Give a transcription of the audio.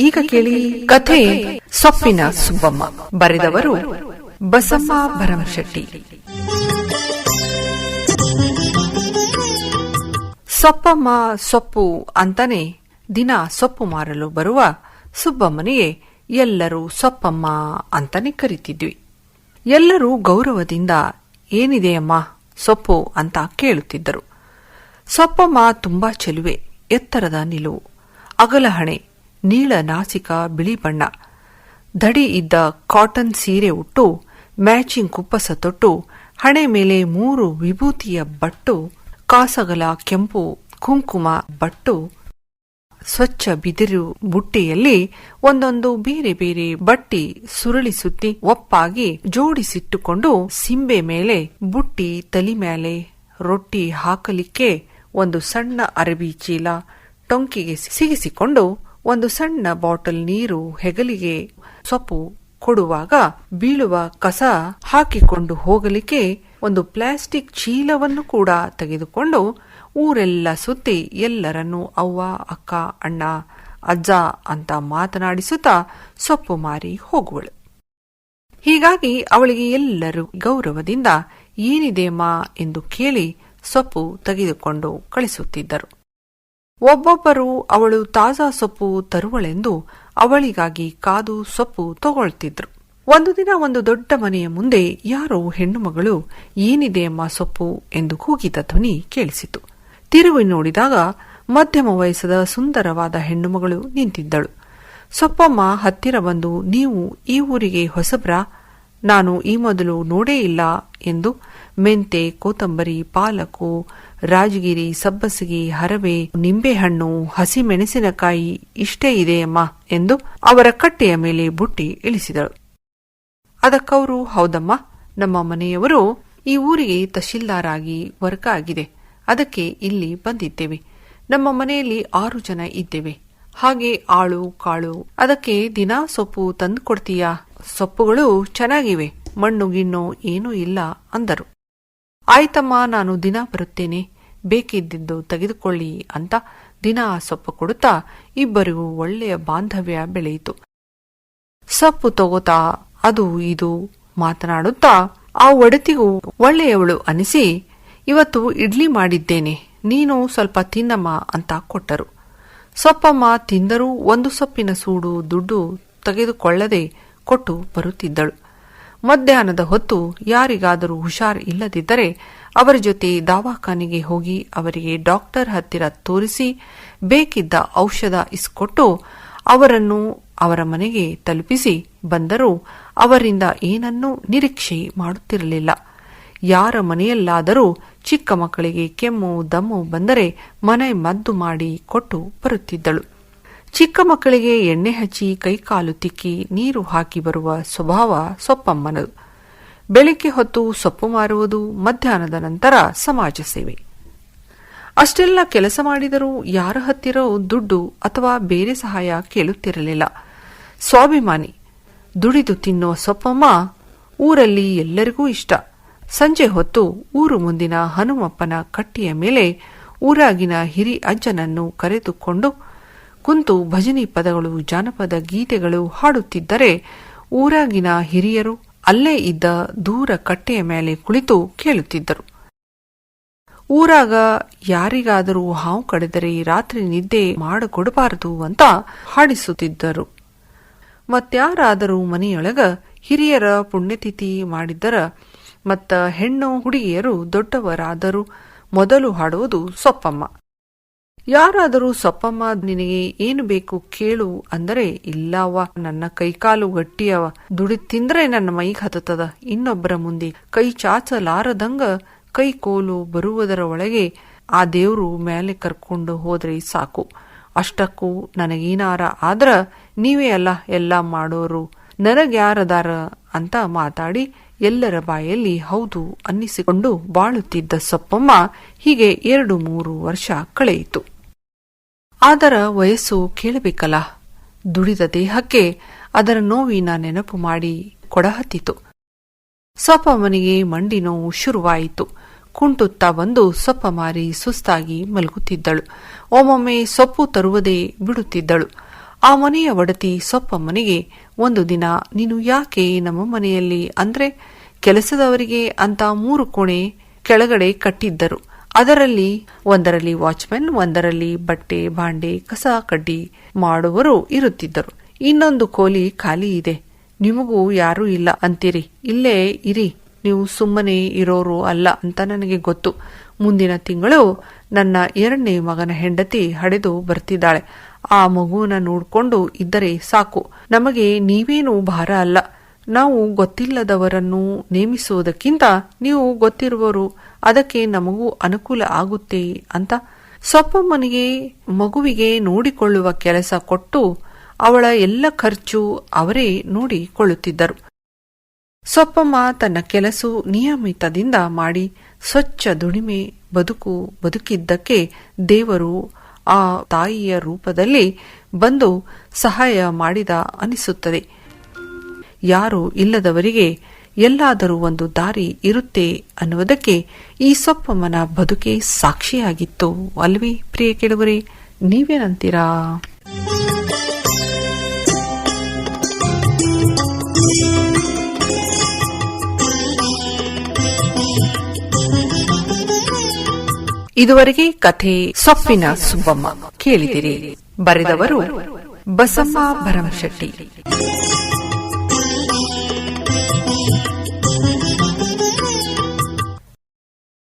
ಈಗ ಕೇಳಿ ಕಥೆ ಸೊಪ್ಪಿನ ಸುಬ್ಬಮ್ಮ. ಬರೆದವರು ಬಸಮ್ಮ ಭರಮಶೆಟ್ಟಿ. ಸೊಪ್ಪಮ್ಮ ಸೊಪ್ಪು ಅಂತಾನೆ ದಿನ ಸೊಪ್ಪು ಮಾರಲು ಬರುವ ಸುಬ್ಬಮ್ಮನಿಗೆ ಎಲ್ಲರೂ ಸೊಪ್ಪಮ್ಮ ಅಂತಾನೆ ಕರೀತಿದ್ವಿ. ಎಲ್ಲರೂ ಗೌರವದಿಂದ ಏನಿದೆಯಮ್ಮ ಸೊಪ್ಪು ಅಂತ ಕೇಳುತ್ತಿದ್ದರು. ಸೊಪ್ಪಮ್ಮ ತುಂಬಾ ಚೆಲುವೆ, ಎತ್ತರದ ನಿಲುವು, ಅಗಲ ಹಣೆ, ನೀಳ ನಾಸಿಕ ಬಿಳಿ ಬಣ್ಣ, ದಡಿ ಇದ್ದ ಕಾಟನ್ ಸೀರೆ ಉಟ್ಟು, ಮ್ಯಾಚಿಂಗ್ ಕುಪ್ಪಸ ತೊಟ್ಟು, ಹಣೆ ಮೇಲೆ 3 ವಿಭೂತಿಯ ಬಟ್ಟು, ಕಾಸಗಲ ಕೆಂಪು ಕುಂಕುಮ ಬಟ್ಟು, ಸ್ವಚ್ಛ ಬಿದಿರು ಬುಟ್ಟಿಯಲ್ಲಿ ಒಂದೊಂದು ಬೇರೆ ಬೇರೆ ಬಟ್ಟಿ ಸುರುಳಿ ಸುತ್ತಿ ಒಪ್ಪಾಗಿ ಜೋಡಿಸಿಟ್ಟುಕೊಂಡು, ಸಿಂಬೆ ಮೇಲೆ ಬುಟ್ಟಿ, ತಲಿ ಮೇಲೆ ರೊಟ್ಟಿ ಹಾಕಲಿಕ್ಕೆ ಒಂದು ಸಣ್ಣ ಅರಬಿ ಚೀಲ ಟೊಂಕಿಗೆ ಸಿಗಿಸಿಕೊಂಡು, ಒಂದು ಸಣ್ಣ ಬಾಟಲ್ ನೀರು ಹೆಗಲಿಗೆ ಸೊಪ್ಪು ಕೊಡುವಾಗ ಬೀಳುವ ಕಸ ಹಾಕಿಕೊಂಡು ಹೋಗಲಿಕ್ಕೆ ಒಂದು ಪ್ಲಾಸ್ಟಿಕ್ ಚೀಲವನ್ನು ಕೂಡ ತೆಗೆದುಕೊಂಡು ಊರೆಲ್ಲ ಸುತ್ತಿ ಎಲ್ಲರನ್ನೂ ಅವ್ವ, ಅಕ್ಕ, ಅಣ್ಣ, ಅಜ್ಜ ಅಂತ ಮಾತನಾಡಿಸುತ್ತಾ ಸೊಪ್ಪು ಮಾರಿ ಹೋಗುವಳು. ಹೀಗಾಗಿ ಅವಳಿಗೆ ಎಲ್ಲರೂ ಗೌರವದಿಂದ ಏನಿದೆಯಮ್ಮ ಎಂದು ಕೇಳಿ ಸೊಪ್ಪು ತೆಗೆದುಕೊಂಡು ಕಳಿಸುತ್ತಿದ್ದರು. ಒಬ್ಬೊಬ್ಬರು ಅವಳು ತಾಜಾ ಸೊಪ್ಪು ತರುವಳೆಂದು ಅವಳಿಗಾಗಿ ಕಾದು ಸೊಪ್ಪು ತಗೊಳ್ತಿದ್ರು. ಒಂದು ದಿನ ಒಂದು ದೊಡ್ಡ ಮನೆಯ ಮುಂದೆ ಯಾರೋ ಹೆಣ್ಣು ಮಗಳು ಏನಿದೆಯಮ್ಮ ಸೊಪ್ಪು ಎಂದು ಕೂಗಿದ ಧ್ವನಿ ಕೇಳಿಸಿತು. ತಿರುಗಿ ನೋಡಿದಾಗ ಮಧ್ಯಮ ವಯಸ್ಸದ ಸುಂದರವಾದ ಹೆಣ್ಣು ಮಗಳು ನಿಂತಿದ್ದಳು. ಸೊಪ್ಪಮ್ಮ ಹತ್ತಿರ ಬಂದು, ನೀವು ಈ ಊರಿಗೆ ಹೊಸಬ್ರಾ? ನಾನು ಈ ಮೊದಲು ನೋಡೇ ಇಲ್ಲ ಎಂದು ಮೆಂತೆ, ಕೊತ್ತಂಬರಿ, ಪಾಲಕು, ರಾಜಗಿರಿ, ಸಬ್ಬಸಿಗೆ, ಹರವೆ, ನಿಂಬೆಹಣ್ಣು, ಹಸಿಮೆಣಸಿನಕಾಯಿ ಇಷ್ಟೇ ಇದೆಯಮ್ಮ ಎಂದು ಅವರ ಕಟ್ಟೆಯ ಮೇಲೆ ಬುಟ್ಟಿ ಇಳಿಸಿದಳು. ಅದಕ್ಕವರು, ಹೌದಮ್ಮ, ನಮ್ಮ ಮನೆಯವರು ಈ ಊರಿಗೆ ತಹಶೀಲ್ದಾರ್ ಆಗಿ ವರ್ಗ ಆಗಿದೆ, ಅದಕ್ಕೆ ಇಲ್ಲಿ ಬಂದಿದ್ದೇವೆ. ನಮ್ಮ ಮನೆಯಲ್ಲಿ 6 ಜನ ಇದ್ದೇವೆ. ಹಾಗೆ ಆಳು ಕಾಳು, ಅದಕ್ಕೆ ದಿನಾ ಸೊಪ್ಪು ತಂದು ಕೊಡ್ತೀಯಾ? ಸೊಪ್ಪುಗಳು ಚೆನ್ನಾಗಿವೆ, ಮಣ್ಣು ಗಿಣ್ಣು ಏನೂ ಇಲ್ಲ ಅಂದರು. ಆಯ್ತಮ್ಮ, ನಾನು ದಿನ ಬರುತ್ತೇನೆ, ಬೇಕಿದ್ದಿದ್ದು ತೆಗೆದುಕೊಳ್ಳಿ ಅಂತ ದಿನಾ ಸೊಪ್ಪು ಕೊಡುತ್ತಾ ಇಬ್ಬರಿಗೂ ಒಳ್ಳೆಯ ಬಾಂಧವ್ಯ ಬೆಳೆಯಿತು. ಸೊಪ್ಪು ತಗೋತಾ ಅದು ಇದು ಮಾತನಾಡುತ್ತಾ ಆ ಒಡತಿಗೂ ಒಳ್ಳೆಯವಳು ಅನಿಸಿ, ಇವತ್ತು ಇಡ್ಲಿ ಮಾಡಿದ್ದೇನೆ, ನೀನು ಸ್ವಲ್ಪ ತಿನ್ನಮ್ಮ ಅಂತ ಕೊಟ್ಟರು. ಸೊಪ್ಪಮ್ಮ ತಿಂದರೂ ಒಂದು ಸೊಪ್ಪಿನ ಸೂಡು ದುಡ್ಡು ತೆಗೆದುಕೊಳ್ಳದೆ ಕೊಟ್ಟು ಬರುತ್ತಿದ್ದಳು. ಮಧ್ಯಾಹ್ನದ ಹೊತ್ತು ಯಾರಿಗಾದರೂ ಹುಷಾರ್ ಇಲ್ಲದಿದ್ದರೆ ಅವರ ಜೊತೆ ದವಾಖಾನೆಗೆ ಹೋಗಿ ಅವರಿಗೆ ಡಾಕ್ಟರ್ ಹತ್ತಿರ ತೋರಿಸಿ ಬೇಕಿದ್ದ ಔಷಧ ಇಸ್ಕೊಟ್ಟು ಅವರನ್ನು ಅವರ ಮನೆಗೆ ತಲುಪಿಸಿ ಬಂದರೂ ಅವರಿಂದ ಏನನ್ನೂ ನಿರೀಕ್ಷೆ ಮಾಡುತ್ತಿರಲಿಲ್ಲ. ಯಾರ ಮನೆಯಲ್ಲಾದರೂ ಚಿಕ್ಕ ಮಕ್ಕಳಿಗೆ ಕೆಮ್ಮು ದಮ್ಮು ಬಂದರೆ ಮನೆ ಮದ್ದು ಮಾಡಿ ಕೊಟ್ಟು ಬರುತ್ತಿದ್ದಳು. ಚಿಕ್ಕ ಮಕ್ಕಳಿಗೆ ಎಣ್ಣೆ ಹಚ್ಚಿ ಕೈಕಾಲು ತಿಕ್ಕಿ ನೀರು ಹಾಕಿ ಬರುವ ಸ್ವಭಾವ ಸೊಪ್ಪಮ್ಮನದು. ಬೆಳಿಗ್ಗೆ ಹೊತ್ತು ಸೊಪ್ಪು ಮಾರುವುದು, ಮಧ್ಯಾಹ್ನದ ನಂತರ ಸಮಾಜ ಸೇವೆ. ಅಷ್ಟೆಲ್ಲ ಕೆಲಸ ಮಾಡಿದರೂ ಯಾರ ಹತ್ತಿರ ದುಡ್ಡು ಅಥವಾ ಬೇರೆ ಸಹಾಯ ಕೇಳುತ್ತಿರಲಿಲ್ಲ. ಸ್ವಾಭಿಮಾನಿ, ದುಡಿದು ತಿನ್ನುವ ಸೊಪ್ಪಮ್ಮ ಊರಲ್ಲಿ ಎಲ್ಲರಿಗೂ ಇಷ್ಟ. ಸಂಜೆ ಹೊತ್ತು ಊರು ಮುಂದಿನ ಹನುಮಪ್ಪನ ಕಟ್ಟಿಯ ಮೇಲೆ ಊರಾಗಿನ ಹಿರಿ ಅಜ್ಜನನ್ನು ಕರೆದುಕೊಂಡು ಕುಂತು ಭಜನಿ ಪದಗಳು, ಜಾನಪದ ಗೀತೆಗಳು ಹಾಡುತ್ತಿದ್ದರೆ ಊರಾಗಿನ ಹಿರಿಯರು ಅಲ್ಲೇ ಇದ್ದ ದೂರ ಕಟ್ಟೆಯ ಮೇಲೆ ಕುಳಿತು ಕೇಳುತ್ತಿದ್ದರು. ಊರಾಗ ಯಾರಿಗಾದರೂ ಹಾವು ಕಡಿದರೆ ರಾತ್ರಿ ನಿದ್ದೆ ಮಾಡಿಕೊಡಬಾರದು ಅಂತ ಹಾಡಿಸುತ್ತಿದ್ದರು. ಮತ್ಯಾರಾದರೂ ಮನೆಯೊಳಗ ಹಿರಿಯರ ಪುಣ್ಯತಿಥಿ ಮಾಡಿದ್ದರ ಮತ್ತ ಹೆಣ್ಣು ಹುಡುಗಿಯರು ದೊಡ್ಡವರಾದರೂ ಮೊದಲು ಹಾಡುವುದು ಸೊಪ್ಪಮ್ಮ. ಯಾರಾದರೂ ಸೊಪ್ಪಮ್ಮ ನಿನಗೆ ಏನು ಬೇಕು ಕೇಳು ಅಂದರೆ, ಇಲ್ಲವ್ವ, ನನ್ನ ಕೈಕಾಲು ಗಟ್ಟಿಯವ, ದುಡಿ ತಿಂದ್ರೆ ನನ್ನ ಮೈಗೆ ಹತ್ತದ, ಇನ್ನೊಬ್ಬರ ಮುಂದೆ ಕೈ ಚಾಚಲಾರದಂಗ ಕೈ ಕೋಲು ಬರುವುದರ ಒಳಗೆ ಆ ದೇವ್ರು ಮೇಲೆ ಕರ್ಕೊಂಡು ಹೋದ್ರೆ ಸಾಕು, ಅಷ್ಟಕ್ಕೂ ನನಗೇನಾರ ಆದ್ರ ನೀವೇ ಅಲ್ಲ ಎಲ್ಲ ಮಾಡೋರು, ನನಗ್ಯಾರದಾರ ಅಂತ ಮಾತಾಡಿ ಎಲ್ಲರ ಬಾಯಲ್ಲಿ ಹೌದು ಅನ್ನಿಸಿಕೊಂಡು ಬಾಳುತ್ತಿದ್ದ ಸೊಪ್ಪಮ್ಮ ಹೀಗೆ 2-3 ವರ್ಷ ಕಳೆಯಿತು. ಅದರ ವಯಸ್ಸು ಕೇಳಬೇಕಲ್ಲ, ದುಡಿದ ದೇಹಕ್ಕೆ ಅದರ ನೋವಿನ ನೆನಪು ಮಾಡಿ ಕೊಡಹತ್ತಿತು. ಸೊಪ್ಪಮ್ಮನಿಗೆ ಮಂಡಿ ನೋವು ಶುರುವಾಯಿತು. ಕುಂಟುತ್ತಾ ಬಂದು ಸೊಪ್ಪ ಮಾರಿ ಸುಸ್ತಾಗಿ ಮಲಗುತ್ತಿದ್ದಳು. ಒಮ್ಮೊಮ್ಮೆ ಸೊಪ್ಪು ತರುವುದೇ ಬಿಡುತ್ತಿದ್ದಳು. ಆ ಮನೆಯ ಒಡತಿ ಸೊಪ್ಪಮ್ಮನಿಗೆ ಒಂದು ದಿನ, ನೀನು ಯಾಕೆ ನಮ್ಮ ಮನೆಯಲ್ಲಿ ಅಂದ್ರೆ ಕೆಲಸದವರಿಗೆ ಅಂತ 3 ಕೋಣೆ ಕೆಳಗಡೆ ಕಟ್ಟಿದ್ದರು. ಅದರಲ್ಲಿ ಒಂದರಲ್ಲಿ ವಾಚ್ಮನ್, ಒಂದರಲ್ಲಿ ಬಟ್ಟೆ ಭಾಂಡೆ ಕಸ ಕಡ್ಡಿ ಮಾಡುವರು ಇರುತ್ತಿದ್ದರು. ಇನ್ನೊಂದು ಕೋಲಿ ಖಾಲಿ ಇದೆ. ನಿಮಗೂ ಯಾರೂ ಇಲ್ಲ ಅಂತೀರಿ. ಇಲ್ಲೇ ಇರಿ, ನೀವು ಸುಮ್ಮನೆ ಇರೋರು ಅಲ್ಲ ಅಂತ ನನಗೆ ಗೊತ್ತು. ಮುಂದಿನ ತಿಂಗಳು ನನ್ನ 2ನೇ ಮಗನ ಹೆಂಡತಿ ಹಡೆದು ಬರ್ತಿದ್ದಾಳೆ. ಆ ಮಗುವನ್ನ ನೋಡ್ಕೊಂಡು ಇದ್ದರೆ ಸಾಕು. ನಮಗೆ ನೀವೇನು ಭಾರ ಅಲ್ಲ. ನಾವು ಗೊತ್ತಿಲ್ಲದವರನ್ನು ನೇಮಿಸುವುದಕ್ಕಿಂತ ನೀವು ಗೊತ್ತಿರುವವರು, ಅದಕ್ಕೆ ನಮಗೂ ಅನುಕೂಲ ಆಗುತ್ತೆ ಅಂತ ಸೊಪ್ಪಮ್ಮನಿಗೆ ಮಗುವಿಗೆ ನೋಡಿಕೊಳ್ಳುವ ಕೆಲಸ ಕೊಟ್ಟು ಅವಳ ಎಲ್ಲ ಖರ್ಚು ಅವರೇ ನೋಡಿಕೊಳ್ಳುತ್ತಿದ್ದರು. ಸೊಪ್ಪಮ್ಮ ತನ್ನ ಕೆಲಸ ನಿಯಮಿತದಿಂದ ಮಾಡಿ ಸ್ವಚ್ಛ ದುಡಿಮೆ ಬದುಕಿದ್ದಕ್ಕೆ ದೇವರು ಆ ತಾಯಿಯ ರೂಪದಲ್ಲಿ ಬಂದು ಸಹಾಯ ಮಾಡಿದ ಅನಿಸುತ್ತದೆ. ಯಾರು ಇಲ್ಲದವರಿಗೆ ಎಲ್ಲಾದರೂ ಒಂದು ದಾರಿ ಇರುತ್ತೆ ಅನ್ನುವುದಕ್ಕೆ ಈ ಸೊಪ್ಪಮ್ಮನ ಬದುಕೆ ಸಾಕ್ಷಿಯಾಗಿತ್ತು ಅಲ್ವೇ ಪ್ರಿಯ ಕೇಳುವರೇ? ನೀವೇನಂತೀರಾ? ಇದುವರೆಗೆ ಕಥೆ ಸೊಪ್ಪಿನ ಸುಬ್ಬಮ್ಮ ಕೇಳಿದಿರಿ. ಬರೆದವರು ಬಸಮ್ಮ ಭರಮಶೆಟ್ಟಿ.